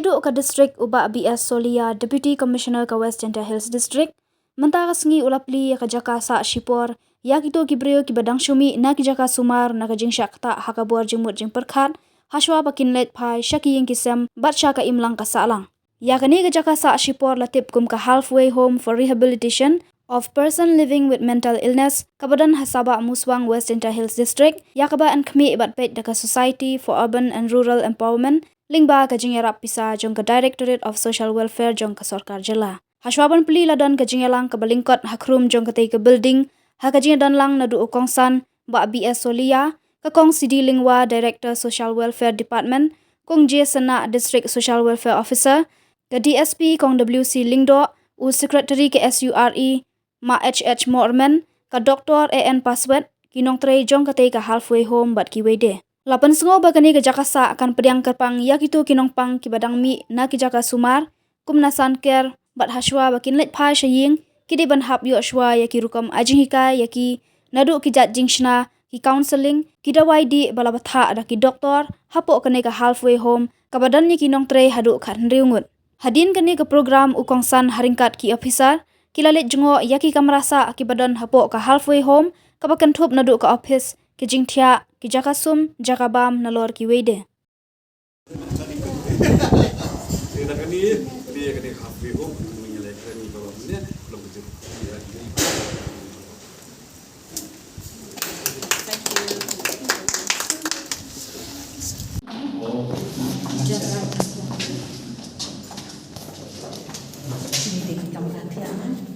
Yedu ka district uba BS Solia Deputy Commissioner ka West Jenta Hills District mentara sengi ulapli ka jaka sa Shipor yakito kibrio ki badang shumi na ki jaka sumar na ka jing syakta hakabuar jingmut jing perkhat haswa bakin let pai syaki yang kisem bat syaka imlang ka salang yakani ka jaka sa Shipor latip kum ka halfway home for rehabilitation of person living with mental illness kabadan Sabahmusiang West Jenta Hills District yakaba an khmi bat pet daka Society for Urban and Rural Empowerment lingba ka jingerap pisa jong ka Directorate of Social Welfare jong ka Sarkar Jela. Haswaban pli ladan ka jingelang ka balingkot hakrum jong ka ka building ha ka jingedan lang na duo kongsan ba BS Solia ka kong CD Lingwa Director Social Welfare Department kong J Sana District Social Welfare Officer ka DSP kong WC Lingdo u Secretary ka SURE ma HH Morman ka Dr. AN Paswet kinong tre jong ka halfway home bat kiwede. Lapan sengo bagani ke jakasa akan pediang kerpang yakitu kinongpang kibadang mi na ki jaka sumar kum nasan ker bat haswa bakin let pai shaying kidi ban hap yo shwa yaki rukam ajing hika yaki nadu ki jat jingshna ki counseling kidawai di balabatha ada ki doktor hapo kane ka halfway home kabadan ni kinong tre hadu khan riungut hadin kane ka program ukongsan haringkat ki officer kilalet jungo yaki kamrasa akibadan hapo ka halfway home kabakan thup nadu ka office ki jingthia ki jakasum jakabam nalor ki wede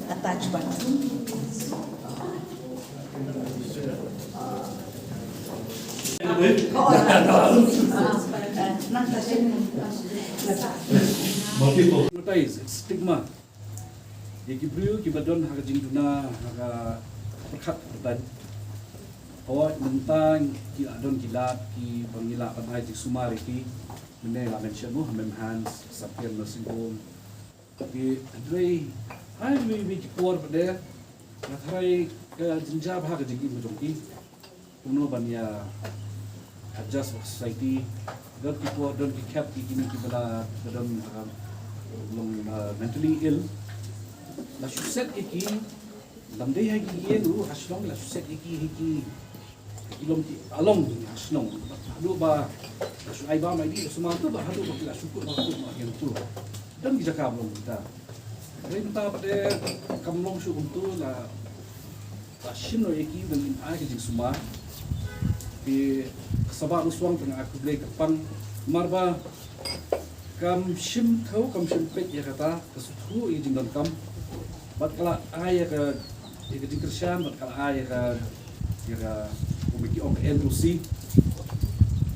attach button. Stigma. Yaki brio ki badon haka jingtuna haka perkhat beban. Awak mentang ki adon kilat ki bangila panai jik sumari ki mene la mention mo hamem hands sapien nursing home. Ki andre ai we ki por bade nathai ka jinjab haka jigi mujongki kuno banya adjust society don ki por don ki cap ki kini ki bala don mentally ill la suset iki lamde hai ki ye du haslong la suset iki ilom ki along haslong hadu ba su ai ba mai di semua tu ba hadu ba la syukur ba yang tu dan kita kabung kita renta pada kamlong su untuk la shino iki dengan ai ki semua di Sabahmusiang tengah aku beli kepang marba kam shim thau kam shim pet ya kata kesutu i jingdan kam bat kala aya ka e ke jingkersian bat kala aya ka ya komiti of LUC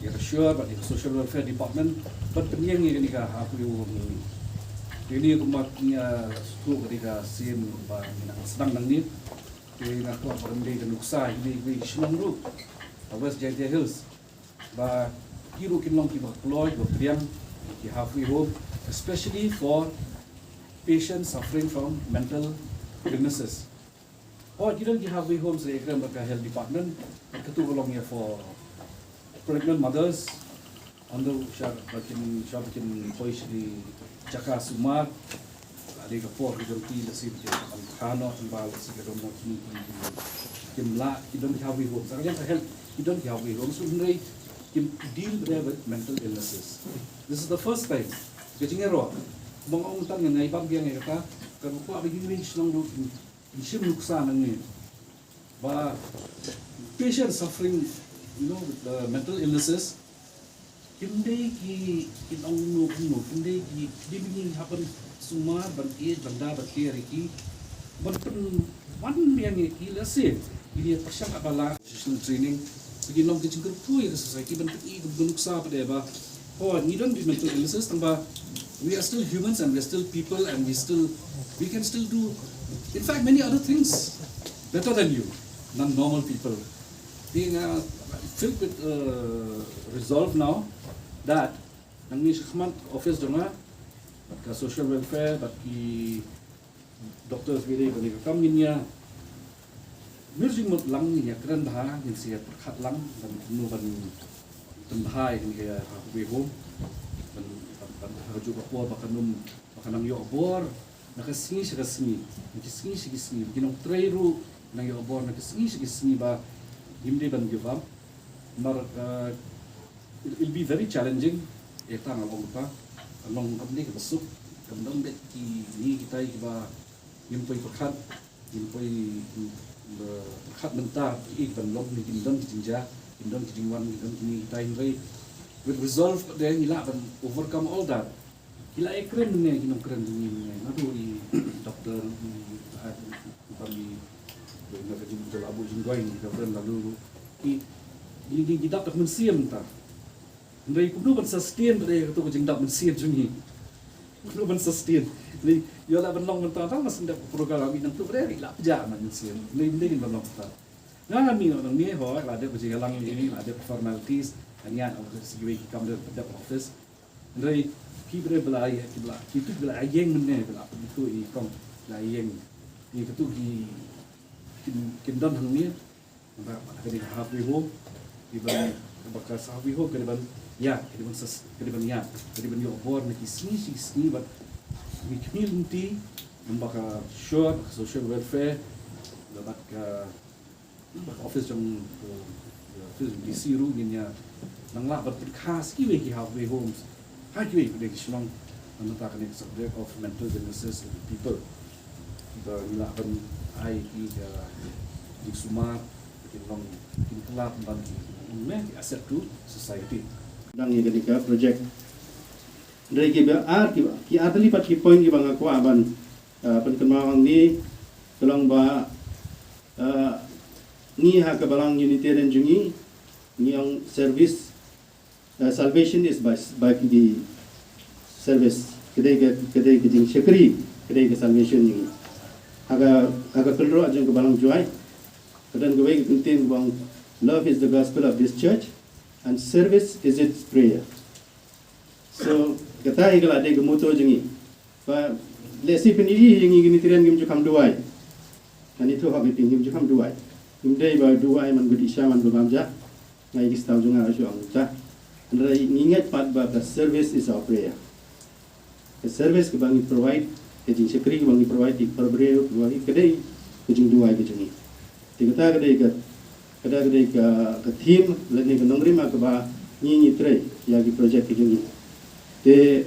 ya sure bat the social welfare department bat penyeng ni ka aku yo ini umatnya su ketika sim ba sedang nang ni ini nak apa benda dan uksa ini shinong ru West Jenta Hills ba kiru kinlong ki ba Plie ba priang ki halfway home, especially for patients suffering from mental illnesses. Or you don't halfway homes like the health department, ketu along here for pregnant mothers, under shabakin poishli jaka sumar, ada kapor hidupki lesi kano timbal lesi kedomo kimla you don't halfway homes. Sekarang health you don't halfway homes so deal with mental illnesses. This is the first time. Getting a rock. Mong tang ngai bab yang kata kan ko abi ngi snong lu shim luksa nang ni. Ba patients suffering with mental illnesses kimde ki inong nu kimde ki dibing happen sumar ban e banda ba ki ban wan yang ki lase ini pasang abala training begin long teaching group tu ya society bentuk i benuksa pada ba oh ni don't be mental illnesses tamba we are still humans and we are still people and we can still do in fact many other things better than you non-normal people being filled with resolve now that nang ni khman office jonga ka social welfare but ki doctors really bani kam niya Music mut lang ni ya keren dah yang siap perkat lang dan penuh ban tembhai ni ya aku home dan Hajo kapor bakanang yo obor nakasingi siya kasingi ginong trairu nang yo obor nakasingi ba himde ban give up mar it'll be very challenging eta ngalong pa along kamni ka basuk kamdang bet ki ni kita ba yimpoi pakhat yimpoi pakhat menta ban log ni kindon jinja kindon jingwan kindon ni time rate with resolve then ila ban overcome all that ila ekren ne ginong kren ni nadu i doktor kami na kajing betul abu jingwai ni kafren lalu i gidak tak mensiam ta ndai kudu ban sustain pada tu kajing dak mensiam jungi kudu ban sustain ni yo la ban long mentang mas ndak program kami nang tu pada ila peja man mensiam ni ban long ta na mi nang ni ho la de kajing lang ini ada formalities hanya segera kam dari office dari kibre belai itu belai yang mana belai itu ikam belai yang ni itu kindon hang ni apa kena happy home iban bakal happy home kena ya kena yo bor ni sini but we community bakal sure social welfare bakal office jong office di siru ninya nang la berkhas ki we ki have we homes ha ki we de shlong an ta kan subject of mental illnesses of people the la ban ai ki di sumar ki long ki kelap ban ki asset to society dang ye ketika project dari ki ki atali pat ki point ki bang aku aban penkemawang ni tolong ba ni ha ka balang unitarian jungi ni ang service salvation is by the service kedai jing syakri kedai ke salvation ni aga kelro ajang ke balang juai dan ke wei contain bang love is the gospel of this church and service is its prayer so kata igala de ke moto jingi pa lesi peniri jingi gini tiran gim jukam duai kan itu hak pingim jukam duai imdai ba duai man gudi syaman bamja ngai ki stau junga asu angta andra ingat pat ba the service is our prayer the service ke bangi provide ke jing sekri ke bangi provide di perbreu ke bangi kedai ke jing duai ke jingi tigata kedai ke team lani ke nongri ma ke ba ni tre ya ki project ke jingi te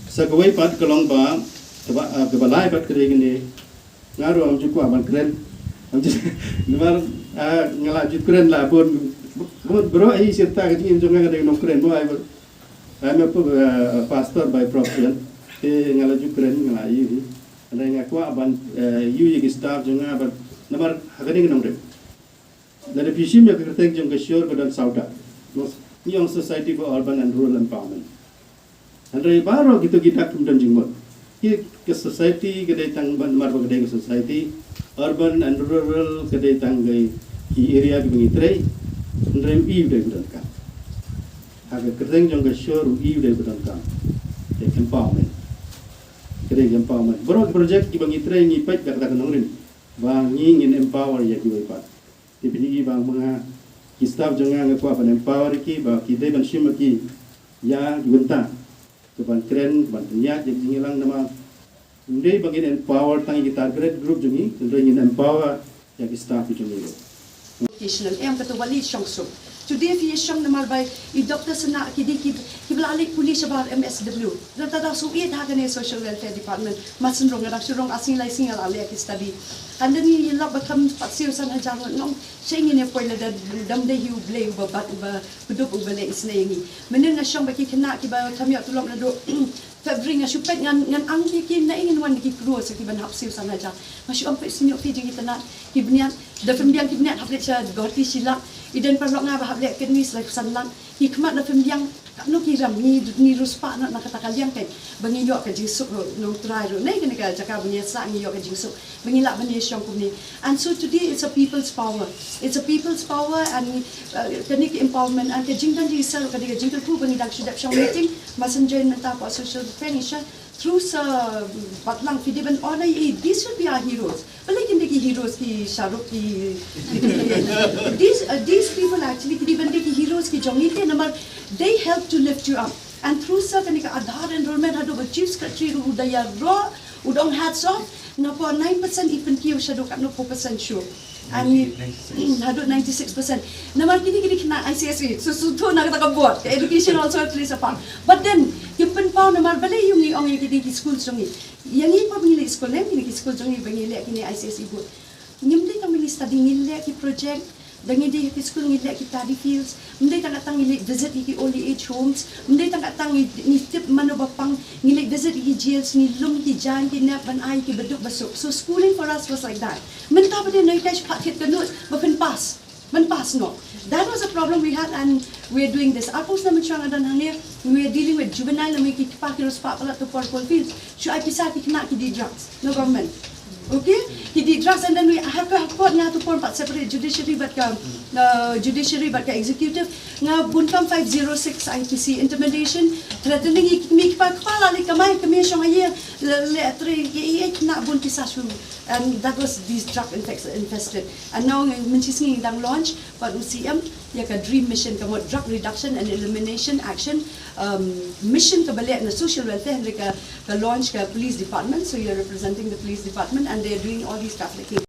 sagwai pat kelong ba ke balai pat kedai gini ngaru am juku aban keren am numar ngalajut keren la pun bro ai serta ke jing jonga ke no keren bo ai I'm a pastor by profession te ngalaju keren ngalai ada ngaku aban yu ye staff jonga aban numar hagani ke nomre dari pishim ya kertek jong ke sure badan sauda ni ang society for urban and rural empowerment andai baro gitu kita kemudian jingmot ke society ke datang ban mar ke society urban and rural ke datang ke area ke bengitre andai iu de budan kan aga kereng jong ke sure iu de budan kan empowerment kede empowerment bro project ki bengitre ni pet kata kanongrin bang ingin empower ya ki pat tipini bang mga ki staff jonga ngakwa pan empower ki ba ki de ban shim ki ya gunta to ban kren ban nya je jingilang nama ndei bangin empower tangi kita target group jongi ndoi ingin empower ya ki staff jongi vocational em kata wali shongso today fi shong namal bay I doctor sana ki blalik police bar MSW da so it ha kane social welfare department masin rong da surong asing lai singal ale ki study and then ni lab bakam patsiu san ajang ngong sing ni poila da dam de hu blay ba budup ubale isnengi menen na shong baki kena ki ba thamya tulok na do February nga supet ngan ang ki na ingin wan ki kruo sa ki ban hapsiu san ajang masyu ampe sinyo fi jingi tanat ki bnian da fembiang ki bnian haplet sa gorti sila iden parlok nga ba haplet ken mis like sanlang hikmat da fembiang no kiram ni ruspa na nakatakalyang kay bangiyo ka jisuk no try ro nay ka jaka banya sa ngiyo ka jisuk bangila banya siyang kumni and so today it's a people's power and kanik empowerment and kajingdan ji sel ka diga jingtal pu bangi dak shudap siyang meeting messenger menta ko social furniture through sa batlang fidiban onay these should be our heroes balikin diki heroes ki sharuk ki these people actually fidiban diki heroes ki jongite namar they help to lift you up And through certain Aadhaar enrollment, hado ba chief secretary udaya raw, udong hats off, na po 9% even kiyo siya do no 4% sure. And hado 96%. Naman kini na ICSE, so to na katakabuat. Education also plays a part. But then, yung penpaw na marbale yung iong kini school sungi. Yang ipa bangili school nem kini school sungi bangili kini ICSE good. Ngimdi kami ni study ngili ki project. Dangi di ki school ngili ki study fields. Mendai tang atang ngili visit ki old age homes. Mendai tang atang ni tip mano bapang ngili visit ki jails ni lum ki jan ki nap ban ai ki beduk basuk. So schooling for us was like that. Menta pa din noitage paket kanut bapen pass. Man pass no. That was a problem we had, and we are doing this. Apos naman siya nga danangir, we are dealing with juvenile na may kikipakiros pa pala to purple fields. So ay pisa kikina ki di drugs. No government. Okay, he did drugs, and then we have to form separate judiciary but executive. Nga buntang 506 IPC intimidation, threatening me pala like kami siya ngayon letre na bunti sa su, and that was these drug infested. And now mencising dang launch but UCM yaka dream mission kamo drug reduction and elimination action mission kabalik na social welfare like ka launch ka police department, so you're representing the police department and they're doing all these trafficking.